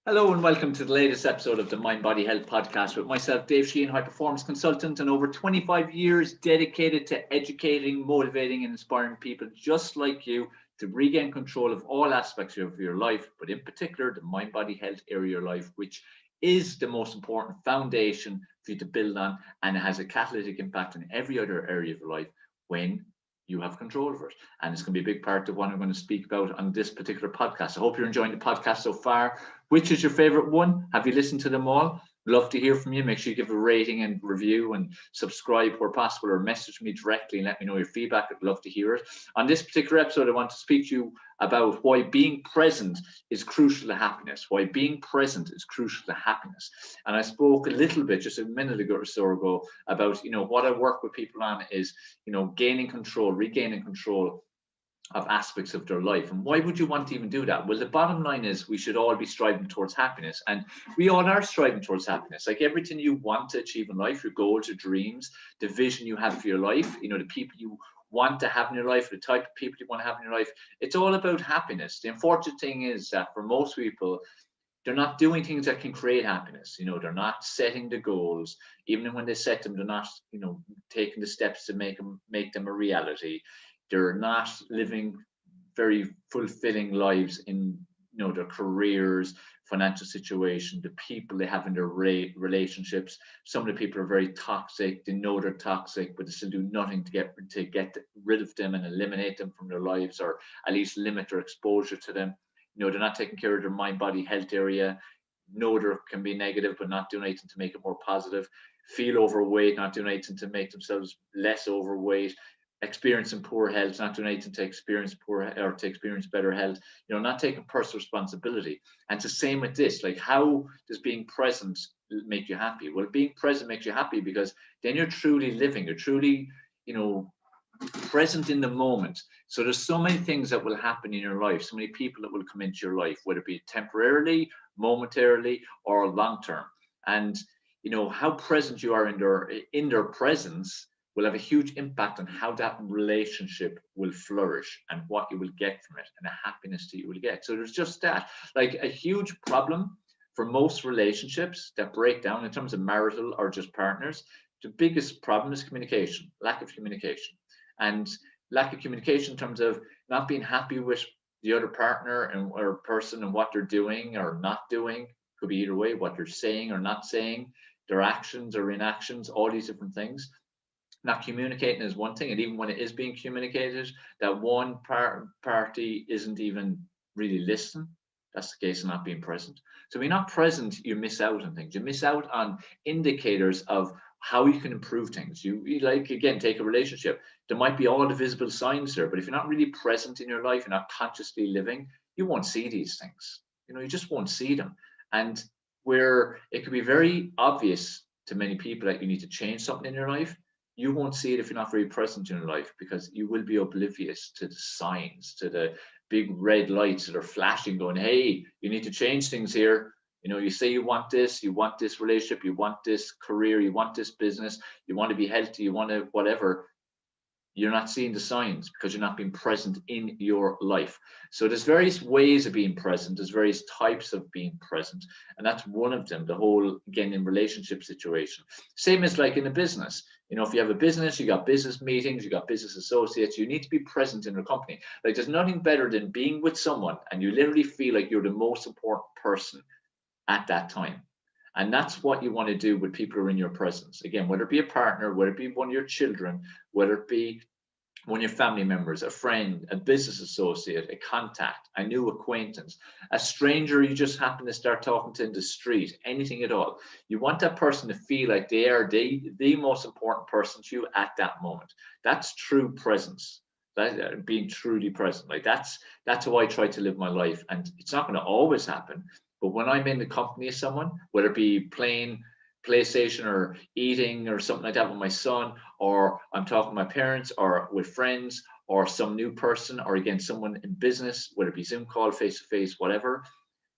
Hello and welcome to the latest episode of the Mind Body Health Podcast with myself, Dave Sheahan, high performance consultant, and over 25 years dedicated to educating, motivating, and inspiring people just like you to regain control of all aspects of your life, but in particular the mind body health area of your life, which is the most important foundation for you to build on, and it has a catalytic impact on every other area of your life when you have control over it. And it's going to be a big part of what I'm going to speak about on this particular podcast. I hope you're enjoying the podcast so far. Which is your favorite one? Have you listened to them all? Love to hear from you. Make sure you give a rating and review and subscribe where possible, or message me directly and let me know your feedback. I'd love to hear it. On this particular episode, I want to speak to you about why being present is crucial to happiness, why being present is crucial to happiness. And I spoke a little bit just a minute ago or so ago about, what I work with people on is, gaining control, regaining control of aspects of their life. And why would you want to even do that? Well, the bottom line is we should all be striving towards happiness, and we all are striving towards happiness. Like everything you want to achieve in life, your goals, your dreams, the vision you have for your life, the people you want to have in your life, the type of people you want to have in your life, it's all about happiness. The unfortunate thing is that for most people, they're not doing things that can create happiness. They're not setting the goals. Even when they set them, they're not, taking the steps to make them a reality. They're not living very fulfilling lives in their careers, financial situation, the people they have in their relationships. Some of the people are very toxic. They know they're toxic, but they still do nothing to get rid of them and eliminate them from their lives, or at least limit their exposure to them. They're not taking care of their mind body health area. Know there can be negative, but not doing anything to make it more positive. Feel overweight, not doing anything to make themselves less overweight. Experiencing poor health, not doing anything to experience better health, not taking personal responsibility. And it's the same with this. Like, how does being present make you happy? Well, being present makes you happy because then you're truly living, you're truly, present in the moment. So there's so many things that will happen in your life, so many people that will come into your life, whether it be temporarily, momentarily, or long term. And how present you are in their presence will have a huge impact on how that relationship will flourish and what you will get from it and the happiness that you will get. So there's just that. Like, a huge problem for most relationships that break down in terms of marital or just partners, the biggest problem is communication, lack of communication. And lack of communication in terms of not being happy with the other partner or person and what they're doing or not doing. Could be either way, what they're saying or not saying, their actions or inactions, all these different things. Not communicating is one thing, and even when it is being communicated, that one party isn't even really listening. That's the case of not being present. So when you're not present, you miss out on things. You miss out on indicators of how you can improve things. You like, again, take a relationship. There might be all the visible signs there, but if you're not really present in your life, you're not consciously living, you won't see these things. You just won't see them. And where it could be very obvious to many people that you need to change something in your life, you won't see it if you're not very present in your life, because you will be oblivious to the signs, to the big red lights that are flashing going, hey, you need to change things here. You say you want this relationship, you want this career, you want this business, you want to be healthy, you want to whatever. You're not seeing the signs because you're not being present in your life. So there's various ways of being present. There's various types of being present. And that's one of them, the whole, again, in relationship situation. Same as like in a business. If you have a business, you got business meetings, you got business associates, you need to be present in the company. Like, there's nothing better than being with someone and you literally feel like you're the most important person at that time. And that's what you want to do with people who are in your presence. Again, whether it be a partner, whether it be one of your children, whether it be one of your family members, a friend, a business associate, a contact, a new acquaintance, a stranger you just happen to start talking to in the street, anything at all. You want that person to feel like they are the most important person to you at that moment. That's true presence. That being truly present. Like, that's how I try to live my life. And it's not going to always happen. But when I'm in the company of someone, whether it be playing PlayStation or eating or something like that with my son, or I'm talking to my parents or with friends or some new person, or again, someone in business, whether it be Zoom call, face-to-face, whatever,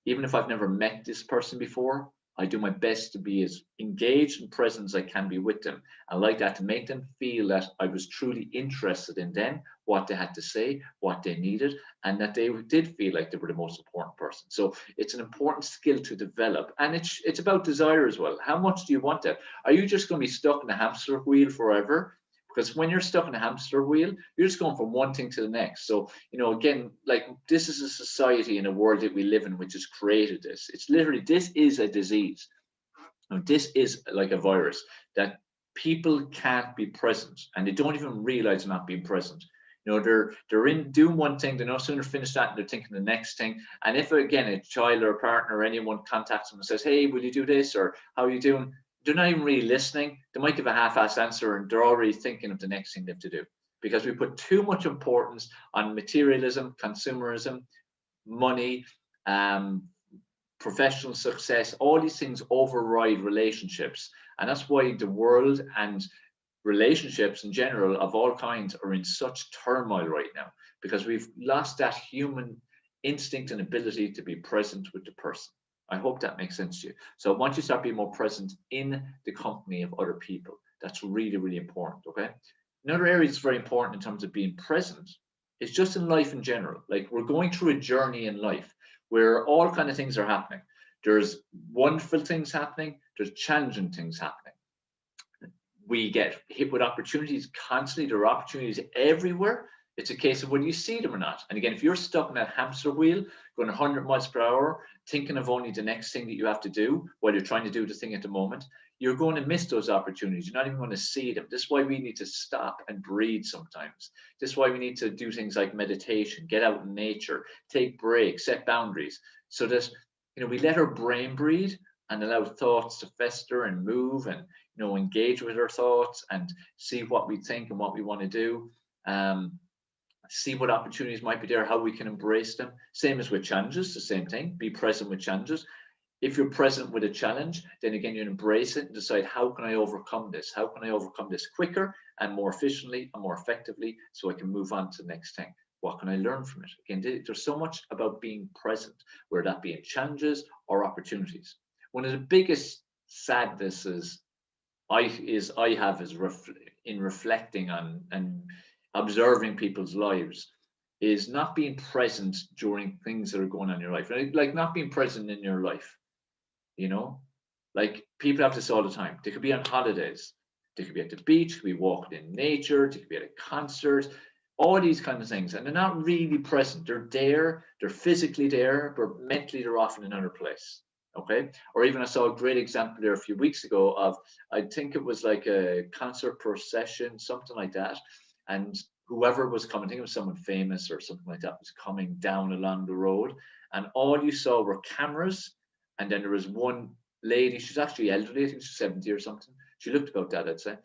even if I've never met this person before, I do my best to be as engaged and present as I can be with them. I like that, to make them feel that I was truly interested in them, what they had to say, what they needed, and that they did feel like they were the most important person. So it's an important skill to develop. And it's about desire as well. How much do you want that? Are you just going to be stuck in a hamster wheel forever? Because when you're stuck in a hamster wheel, you're just going from one thing to the next. So, again, like, this is a society and a world that we live in which has created this. It's literally, this is a disease. This is like a virus that people can't be present, and they don't even realize they're not being present. They're in doing one thing, they no sooner finish that and they're thinking the next thing. And if, again, a child or a partner or anyone contacts them and says, hey, will you do this, or how are you doing? They're not even really listening. They might give a half-assed answer, and they're already thinking of the next thing they have to do, because we put too much importance on materialism, consumerism, money, professional success. All these things override relationships, and that's why the world and relationships in general of all kinds are in such turmoil right now, because we've lost that human instinct and ability to be present with the person. I hope that makes sense to you. So once you start being more present in the company of other people, that's really, really important, okay? Another area that's very important in terms of being present is just in life in general. Like, we're going through a journey in life where all kind of things are happening. There's wonderful things happening. There's challenging things happening. We get hit with opportunities constantly. There are opportunities everywhere. It's a case of whether you see them or not. And again, if you're stuck in that hamster wheel, going 100 miles per hour, thinking of only the next thing that you have to do while you're trying to do the thing at the moment, you're going to miss those opportunities. You're not even going to see them. This is why we need to stop and breathe sometimes. This is why we need to do things like meditation, get out in nature, take breaks, set boundaries, so that we let our brain breathe and allow thoughts to fester and move, and engage with our thoughts and see what we think and what we want to do. See what opportunities might be there, how we can embrace them. Same as with challenges, the same thing. Be present with challenges. If you're present with a challenge, then again, you embrace it and decide, how can I overcome this? How can I overcome this quicker and more efficiently and more effectively, so I can move on to the next thing? What can I learn from it? Again, there's so much about being present, whether that be in challenges or opportunities. One of the biggest sadnesses I have in reflecting on and observing people's lives is not being present during things that are going on in your life. Like, not being present in your life. Like, people have this all the time. They could be on holidays, they could be at the beach, they could be walking in nature, they could be at a concert, all these kind of things, and they're not really present. They're there, they're physically there, but mentally they're off in another place. Okay. Or even, I saw a great example there a few weeks ago of, I think it was like a concert procession, something like that, and whoever was coming, I think it was someone famous or something like that, was coming down along the road, and all you saw were cameras. And then there was one lady, she's actually elderly, I think she's 70 or something. She looked about that, I'd say.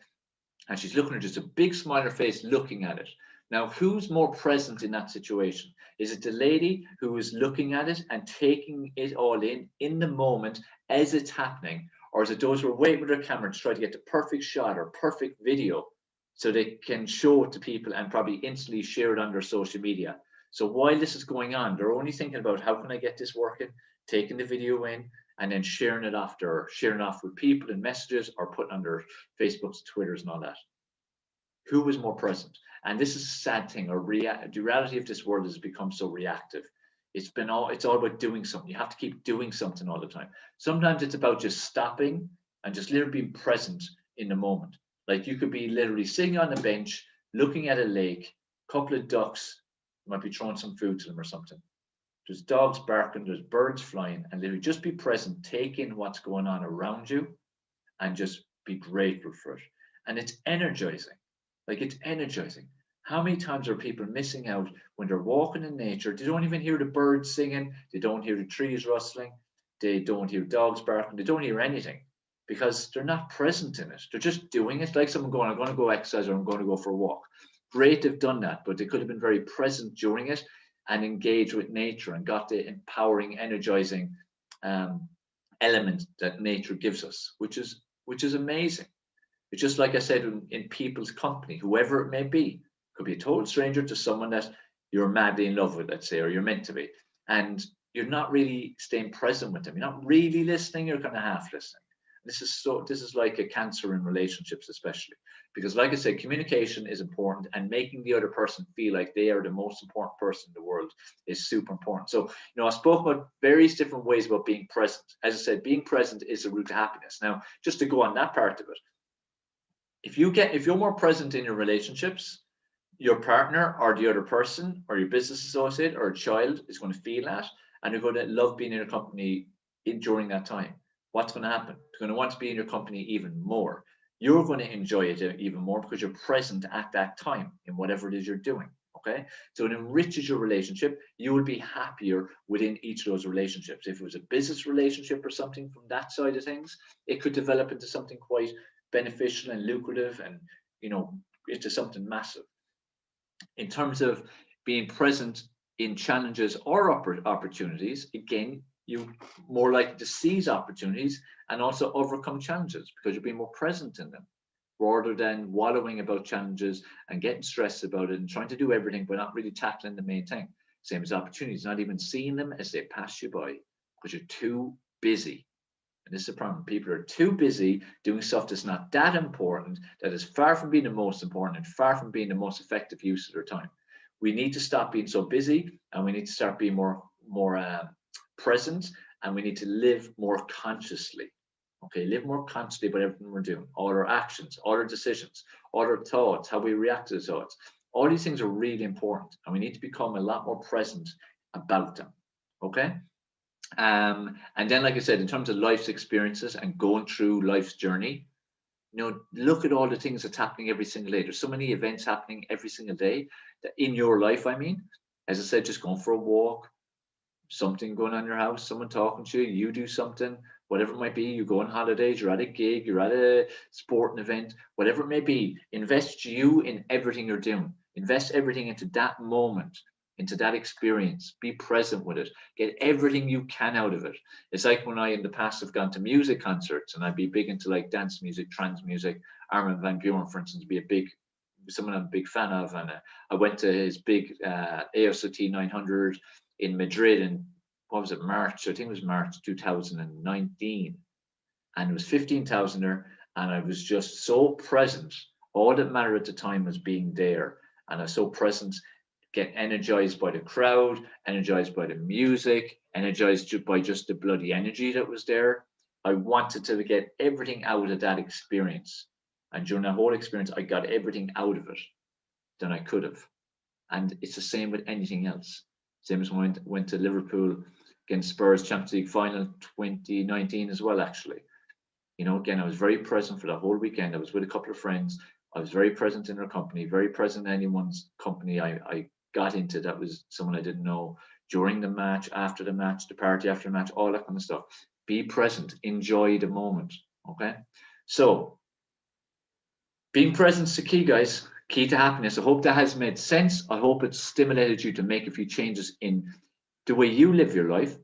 And she's looking at just a big smile on her face, looking at it. Now, who's more present in that situation? Is it the lady who is looking at it and taking it all in the moment as it's happening? Or is it those who are waiting with their camera to try to get the perfect shot or perfect video so they can show it to people and probably instantly share it on their social media? So while this is going on, they're only thinking about, how can I get this working, taking the video in, and then sharing it off with people in messages, or putting on their Facebooks, Twitters, and all that. Who was more present? And this is a sad thing. The reality of this world has become so reactive. It's all about doing something. You have to keep doing something all the time. Sometimes it's about just stopping and just literally being present in the moment. Like, you could be literally sitting on a bench, looking at a lake, a couple of ducks, you might be throwing some food to them or something. There's dogs barking, there's birds flying, and literally just be present, take in what's going on around you, and just be grateful for it. And it's energizing. Like, it's energizing. How many times are people missing out when they're walking in nature? They don't even hear the birds singing, they don't hear the trees rustling, they don't hear dogs barking, they don't hear anything, because they're not present in it. They're just doing it. Like someone going, I'm going to go exercise, or I'm going to go for a walk. Great, they've done that, but they could have been very present during it and engaged with nature and got the empowering, energizing element that nature gives us, which is amazing. It's just like I said, in people's company, whoever it may be, could be a total stranger to someone that you're madly in love with, let's say, or you're meant to be. And you're not really staying present with them. You're not really listening, you're kind of half listening. This is like a cancer in relationships, especially because, like I said, communication is important, and making the other person feel like they are the most important person in the world is super important. So, I spoke about various different ways about being present. As I said, being present is the route to happiness. Now, just to go on that part of it, if you're more present in your relationships, your partner or the other person or your business associate or a child is going to feel that, and you're going to love being in your company during that time. What's going to happen? They're going to want to be in your company even more. You're going to enjoy it even more because you're present at that time in whatever it is you're doing. Okay, so it enriches your relationship. You will be happier within each of those relationships. If it was a business relationship or something from that side of things, it could develop into something quite beneficial and lucrative, and into something massive. In terms of being present in challenges or opportunities, again, you're more likely to seize opportunities and also overcome challenges because you're being more present in them, rather than wallowing about challenges and getting stressed about it and trying to do everything but not really tackling the main thing. Same as opportunities, not even seeing them as they pass you by because you're too busy. And this is the problem. People are too busy doing stuff that's not that important, that is far from being the most important and far from being the most effective use of their time. We need to stop being so busy, and we need to start being more present, and we need to live more consciously. Okay, live more consciously about everything we're doing, all our actions, all our decisions, all our thoughts, how we react to the thoughts. All these things are really important, and we need to become a lot more present about them. Okay. And then, like I said, in terms of life's experiences and going through life's journey, look at all the things that's happening every single day. There's so many events happening every single day that in your life, as I said, just going for a walk, something going on in your house, someone talking to you, you do something, whatever it might be, you go on holidays, you're at a gig, you're at a sporting event, whatever it may be, invest you in everything you're doing. Invest everything into that moment, into that experience. Be present with it. Get everything you can out of it. It's like when I in the past have gone to music concerts, and I'd be big into like dance music, trance music. Armin van Buuren, for instance, someone I'm a big fan of, and I went to his big AOCT 900 in Madrid in, what was it, March? I think it was March 2019, and it was 15,000 there, and I was just so present. All that mattered at the time was being there, and I was so present. Get energized by the crowd, energized by the music, energized by just the bloody energy that was there. I wanted to get everything out of that experience. And during that whole experience, I got everything out of it than I could have. And it's the same with anything else. Same as when I went to Liverpool against Spurs Champions League final 2019 as well, actually. Again, I was very present for the whole weekend. I was with a couple of friends. I was very present in their company, very present in anyone's company I got into that was someone I didn't know, during the match, after the match, the party after the match, all that kind of stuff. Be present, enjoy the moment. Okay, so being present is the key, guys. Key to happiness. I hope that has made sense. I hope it's stimulated you to make a few changes in the way you live your life,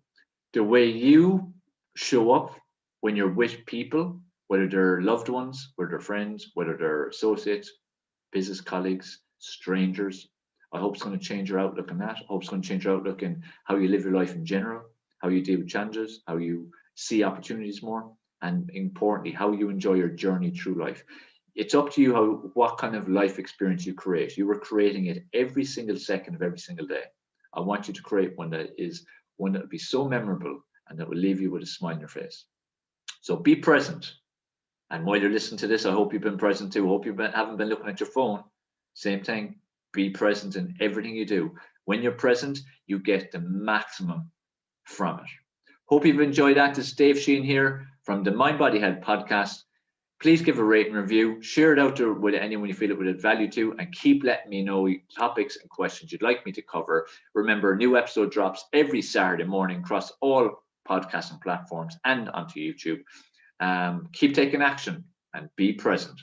the way you show up when you're with people, whether they're loved ones, whether they're friends, whether they're associates, business colleagues, strangers. I hope it's going to change your outlook on that. I hope it's going to change your outlook in how you live your life in general, how you deal with challenges, how you see opportunities more, and importantly, how you enjoy your journey through life. It's up to you what kind of life experience you create. You are creating it every single second of every single day. I want you to create one that will be so memorable and that will leave you with a smile on your face. So be present. And while you're listening to this, I hope you've been present too. I hope you haven't been looking at your phone. Same thing. Be present in everything you do. When you're present, you get the maximum from it. Hope you've enjoyed that. This is Dave Sheahan here from the Mind Body Health Podcast. Please give a rate and review. Share it out with anyone you feel it would add value to, and keep letting me know topics and questions you'd like me to cover. Remember, a new episode drops every Saturday morning across all podcasting platforms and onto YouTube. Keep taking action and be present.